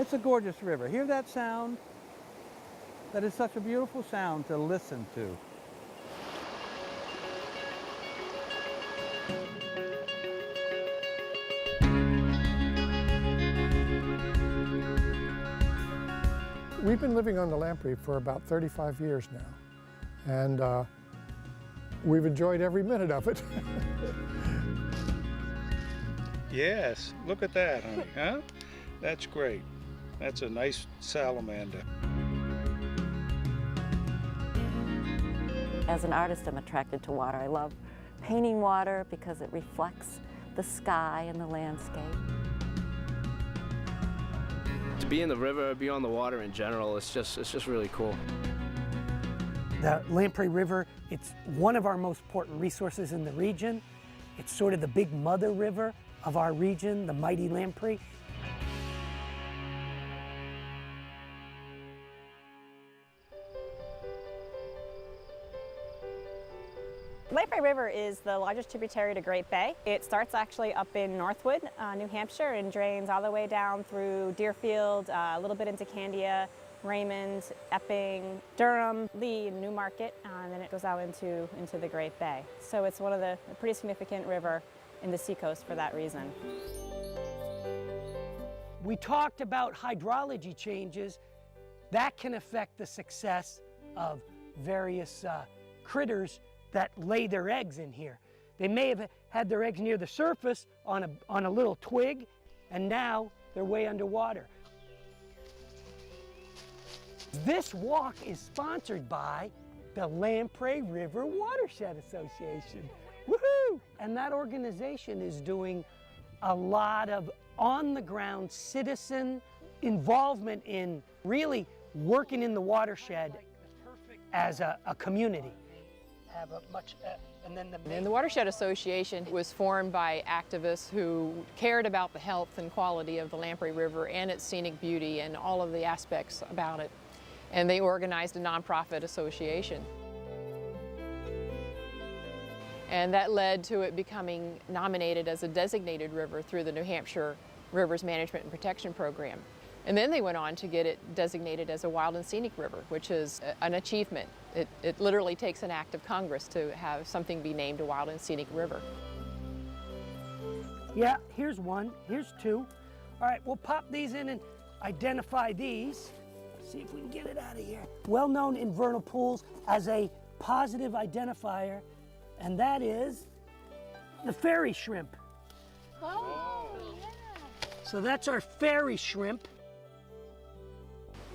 It's a gorgeous river. Hear that sound? That is such a beautiful sound to listen to. We've been living on the Lamprey for about 35 years now, and we've enjoyed every minute of it. Yes, look at that, honey, huh? That's great. That's a nice salamander. As an artist, I'm attracted to water. I love painting water because it reflects the sky and the landscape. To be in the river, be on the water in general, it's just really cool. The Lamprey River, it's one of our most important resources in the region. It's sort of the big mother river of our region, the mighty Lamprey. Lamprey River is the largest tributary to Great Bay. It starts actually up in Northwood, New Hampshire, and drains all the way down through Deerfield, a little bit into Candia, Raymond, Epping, Durham, Lee, and Newmarket, and then it goes out into the Great Bay. So it's one of a pretty significant river in the seacoast for that reason. We talked about hydrology changes that can affect the success of various critters that lay their eggs in here. They may have had their eggs near the surface on a little twig, and now they're way underwater. This walk is sponsored by the Lamprey River Watershed Association. Woohoo! And that organization is doing a lot of on-the-ground citizen involvement in really working in the watershed as a community. And the Watershed Association was formed by activists who cared about the health and quality of the Lamprey River and its scenic beauty and all of the aspects about it. And they organized a nonprofit association. And that led to it becoming nominated as a designated river through the New Hampshire Rivers Management and Protection Program. And then they went on to get it designated as a wild and scenic river, which is an achievement. It literally takes an act of Congress to have something be named a wild and scenic river. Yeah, here's one, here's two. All right, we'll pop these in and identify these. See if we can get it out of here. Well known in vernal pools as a positive identifier, and that is the fairy shrimp. Oh, yeah. So that's our fairy shrimp.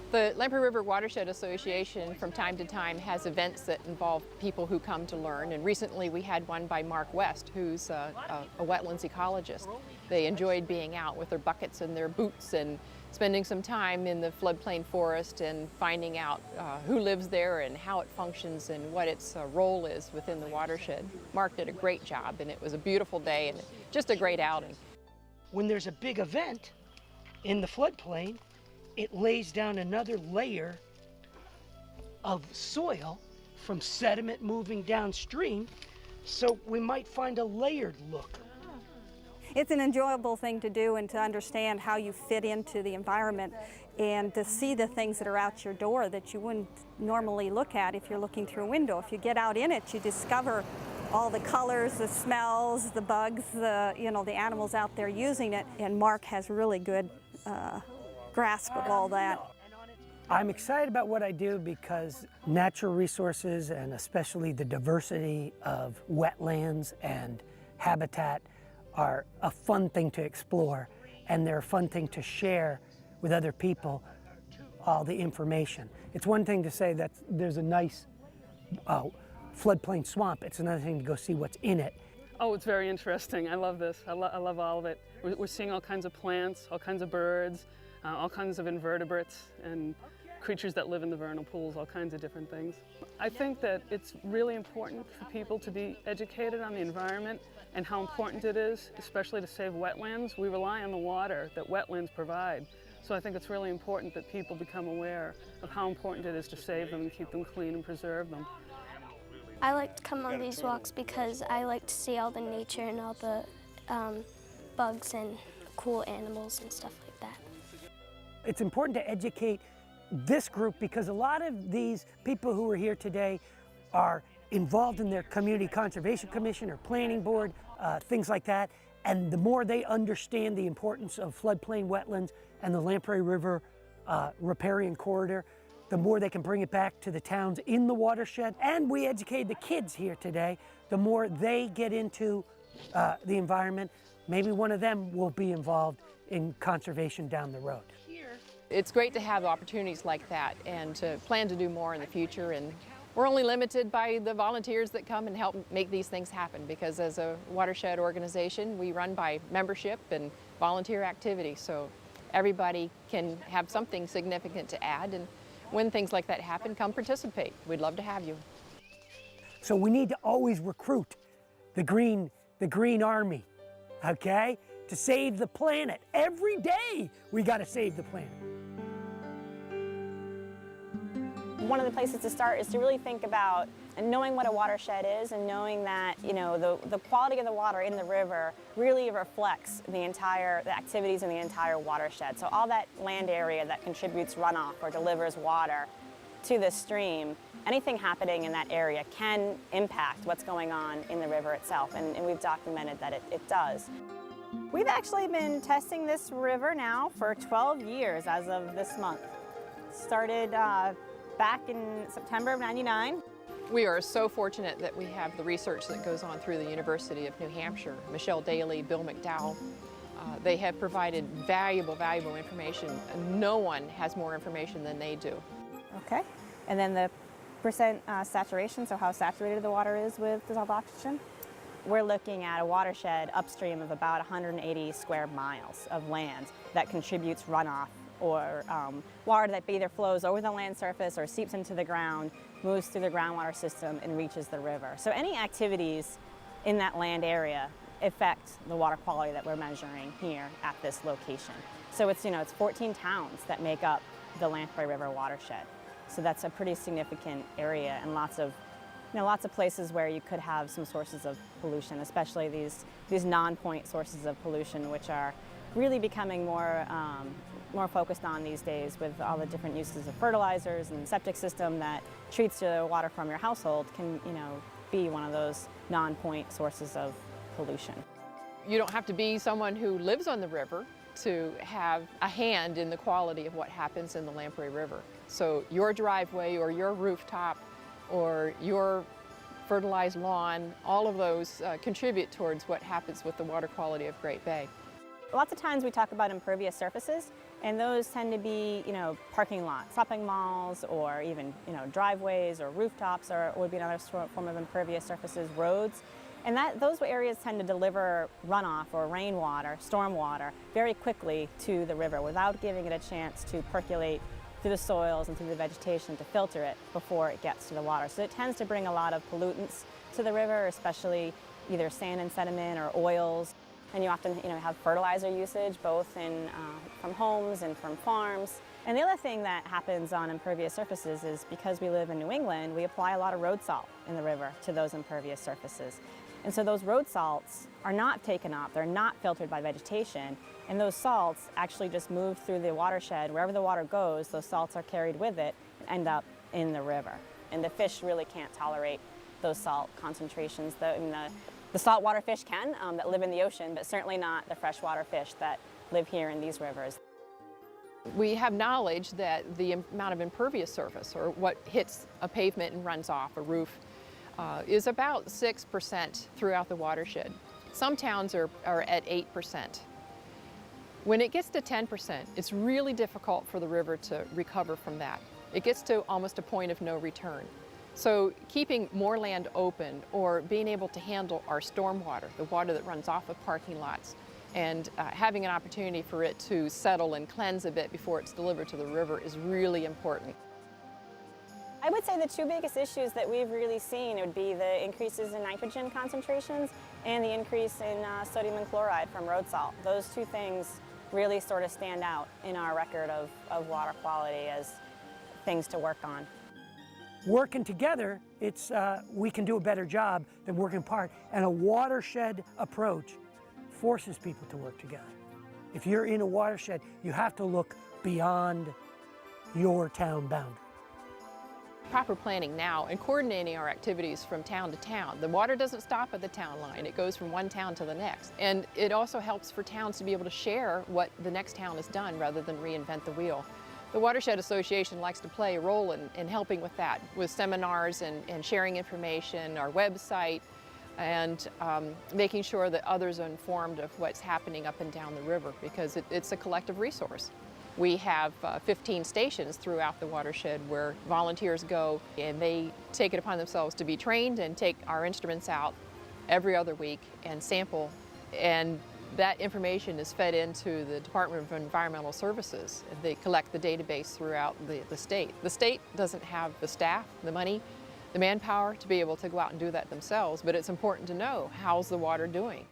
The Lamprey River Watershed Association from time to time has events that involve people who come to learn, and recently we had one by Mark West, who's a wetlands ecologist. They enjoyed being out with their buckets and their boots and spending some time in the floodplain forest and finding out who lives there and how it functions and what its role is within the watershed. Mark did a great job, and it was a beautiful day and just a great outing. When there's a big event in the floodplain, it lays down another layer of soil from sediment moving downstream, so we might find a layered look. It's an enjoyable thing to do and to understand how you fit into the environment and to see the things that are out your door that you wouldn't normally look at if you're looking through a window. If you get out in it, you discover all the colors, the smells, the bugs, the animals out there using it, and Mark has really good grasp of all that. I'm excited about what I do because natural resources, and especially the diversity of wetlands and habitat, are a fun thing to explore, and they're a fun thing to share with other people, all the information. It's one thing to say that there's a nice floodplain swamp. It's another thing to go see what's in it. Oh, it's very interesting. I love this. I love all of it. We're seeing all kinds of plants, all kinds of birds, all kinds of invertebrates and creatures that live in the vernal pools, all kinds of different things. I think that it's really important for people to be educated on the environment and how important it is, especially to save wetlands. We rely on the water that wetlands provide. So I think it's really important that people become aware of how important it is to save them and keep them clean and preserve them. I like to come on these walks because I like to see all the nature and all the bugs and cool animals and stuff like that. It's important to educate this group because a lot of these people who are here today are involved in their community conservation commission or planning board, things like that. And the more they understand the importance of floodplain wetlands and the Lamprey River riparian corridor, the more they can bring it back to the towns in the watershed. And we educate the kids here today, the more they get into the environment. Maybe one of them will be involved in conservation down the road. It's great to have opportunities like that and to plan to do more in the future. And we're only limited by the volunteers that come and help make these things happen, because as a watershed organization, we run by membership and volunteer activity. So everybody can have something significant to add. And when things like that happen, come participate. We'd love to have you. So we need to always recruit the green army, okay? To save the planet. Every day we got to save the planet. One of the places to start is to really think about and knowing what a watershed is, and knowing that, you know, the quality of the water in the river really reflects the activities in the entire watershed. So all that land area that contributes runoff or delivers water to the stream, anything happening in that area can impact what's going on in the river itself, and we've documented that it does. We've actually been testing this river now for 12 years as of this month. Started back in September of '99. We are so fortunate that we have the research that goes on through the University of New Hampshire. Michelle Daly, Bill McDowell, they have provided valuable information. No one has more information than they do. Okay, and then the percent saturation, so how saturated the water is with dissolved oxygen. We're looking at a watershed upstream of about 180 square miles of land that contributes runoff or water that either flows over the land surface or seeps into the ground, moves through the groundwater system and reaches the river. So any activities in that land area affect the water quality that we're measuring here at this location. So it's 14 towns that make up the Lamprey River watershed. So that's a pretty significant area, and lots of places where you could have some sources of pollution, especially these non-point sources of pollution, which are really becoming more focused on these days with all the different uses of fertilizers and septic system that treats the water from your household can be one of those non-point sources of pollution. You don't have to be someone who lives on the river to have a hand in the quality of what happens in the Lamprey River. So your driveway or your rooftop or your fertilized lawn, all of those contribute towards what happens with the water quality of Great Bay. Lots of times we talk about impervious surfaces, and those tend to be, parking lots, shopping malls, or even, driveways or rooftops, or would be another form of impervious surfaces, roads. And those areas tend to deliver runoff or rainwater, storm water, very quickly to the river without giving it a chance to percolate through the soils and through the vegetation to filter it before it gets to the water. So it tends to bring a lot of pollutants to the river, especially either sand and sediment or oils. And you often have fertilizer usage, both from homes and from farms. And the other thing that happens on impervious surfaces is because we live in New England, we apply a lot of road salt in the river to those impervious surfaces. And so those road salts are not taken up, they're not filtered by vegetation, and those salts actually just move through the watershed. Wherever the water goes, those salts are carried with it and end up in the river. And the fish really can't tolerate those salt concentrations. The saltwater fish can, that live in the ocean, but certainly not the freshwater fish that live here in these rivers. We have knowledge that the amount of impervious surface, or what hits a pavement and runs off a roof, is about 6% throughout the watershed. Some towns are at 8%. When it gets to 10%, it's really difficult for the river to recover from that. It gets to almost a point of no return. So keeping more land open, or being able to handle our stormwater, the water that runs off of parking lots, and having an opportunity for it to settle and cleanse a bit before it's delivered to the river is really important. I would say the two biggest issues that we've really seen would be the increases in nitrogen concentrations and the increase in sodium and chloride from road salt. Those two things really sort of stand out in our record of water quality as things to work on. Working together, we can do a better job than working apart, and a watershed approach forces people to work together. If you're in a watershed, you have to look beyond your town boundary. Proper planning now and coordinating our activities from town to town. The water doesn't stop at the town line. It goes from one town to the next. And it also helps for towns to be able to share what the next town has done rather than reinvent the wheel. The Watershed Association likes to play a role in helping with that, with seminars and sharing information, our website, and making sure that others are informed of what's happening up and down the river, because it's a collective resource. We have 15 stations throughout the watershed where volunteers go, and they take it upon themselves to be trained and take our instruments out every other week and sample. And that information is fed into the Department of Environmental Services. They collect the database throughout the state. The state doesn't have the staff, the money, the manpower to be able to go out and do that themselves, but it's important to know how's the water doing.